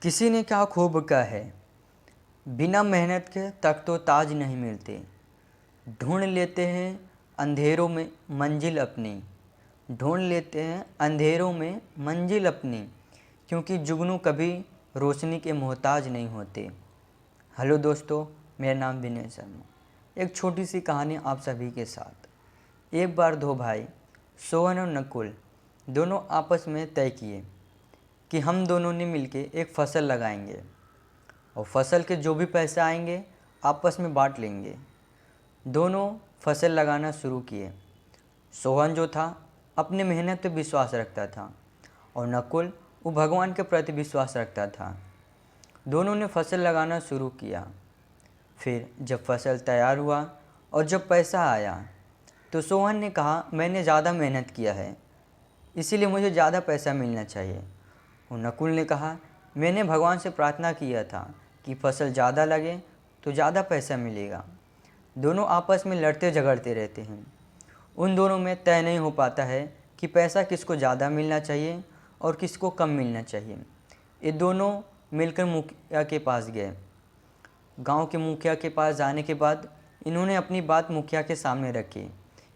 किसी ने क्या खूब कहा है, बिना मेहनत के तख्तो ताज नहीं मिलते। ढूंढ लेते हैं अंधेरों में मंजिल अपनी, ढूंढ लेते हैं अंधेरों में मंजिल अपनी, क्योंकि जुगनू कभी रोशनी के मोहताज नहीं होते। हेलो दोस्तों, मेरा नाम विनय शर्मा। एक छोटी सी कहानी आप सभी के साथ। एक बार दो भाई सोहन और नकुल दोनों आपस में तय किए कि हम दोनों ने मिलके एक फसल लगाएंगे और फसल के जो भी पैसे आएंगे आपस में बांट लेंगे। दोनों फसल लगाना शुरू किए। सोहन जो था अपनी मेहनत पे विश्वास रखता था और नकुल वो भगवान के प्रति विश्वास रखता था। दोनों ने फसल लगाना शुरू किया। फिर जब फसल तैयार हुआ और जब पैसा आया तो सोहन ने कहा, मैंने ज़्यादा मेहनत किया है इसीलिए मुझे ज़्यादा पैसा मिलना चाहिए। और नकुल ने कहा, मैंने भगवान से प्रार्थना किया था कि फसल ज़्यादा लगे तो ज़्यादा पैसा मिलेगा। दोनों आपस में लड़ते झगड़ते रहते हैं। उन दोनों में तय नहीं हो पाता है कि पैसा किसको ज़्यादा मिलना चाहिए और किसको कम मिलना चाहिए। ये दोनों मिलकर मुखिया के पास गए। गांव के मुखिया के पास जाने के बाद इन्होंने अपनी बात मुखिया के सामने रखी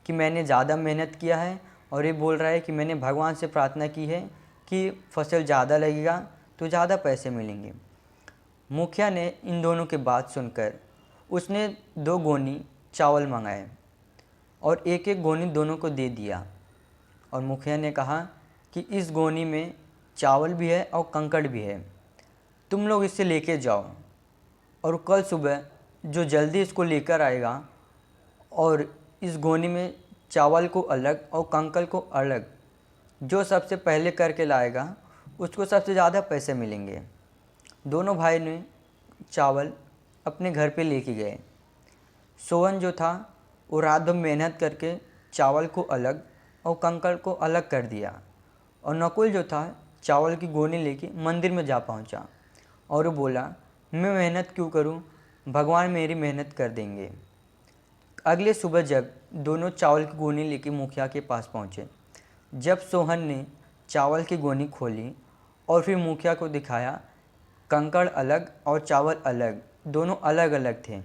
कि मैंने ज़्यादा मेहनत किया है और ये बोल रहा है कि मैंने भगवान से प्रार्थना की है कि फसल ज़्यादा लगेगा तो ज़्यादा पैसे मिलेंगे। मुखिया ने इन दोनों की बात सुनकर उसने 2 गोनी चावल मंगाए और एक एक गोनी दोनों को दे दिया। और मुखिया ने कहा कि इस गोनी में चावल भी है और कंकड़ भी है, तुम लोग इसे लेके जाओ और कल सुबह जो जल्दी इसको लेकर आएगा और इस गोनी में चावल को अलग और कंकड़ को अलग जो सबसे पहले करके लाएगा उसको सबसे ज़्यादा पैसे मिलेंगे। दोनों भाई ने चावल अपने घर पे लेके गए। सोहन जो था वो रात भर मेहनत करके चावल को अलग और कंकड़ को अलग कर दिया। और नकुल जो था चावल की गोनी लेके मंदिर में जा पहुंचा और वो बोला, मैं मेहनत क्यों करूं, भगवान मेरी मेहनत कर देंगे। अगले सुबह जब दोनों चावल की गोनी लेके मुखिया के पास पहुंचे, जब सोहन ने चावल की गोनी खोली और फिर मुखिया को दिखाया, कंकड़ अलग और चावल अलग, दोनों अलग अलग थे।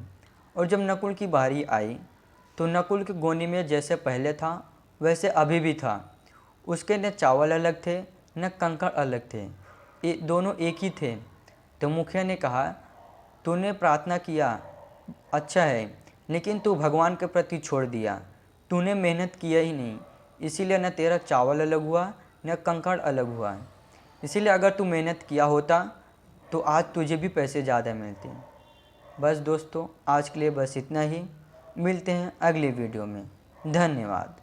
और जब नकुल की बारी आई तो नकुल की गोनी में जैसे पहले था वैसे अभी भी था। उसके न चावल अलग थे न कंकड़ अलग थे, ये दोनों एक ही थे। तो मुखिया ने कहा, तूने प्रार्थना किया अच्छा है, लेकिन तू भगवान के प्रति छोड़ दिया। तूने मेहनत किया ही नहीं, इसीलिए न तेरा चावल अलग हुआ न कंकड़ अलग हुआ। इसीलिए अगर तू मेहनत किया होता तो आज तुझे भी पैसे ज़्यादा मिलते। बस दोस्तों, आज के लिए बस इतना ही। मिलते हैं अगले वीडियो में। धन्यवाद।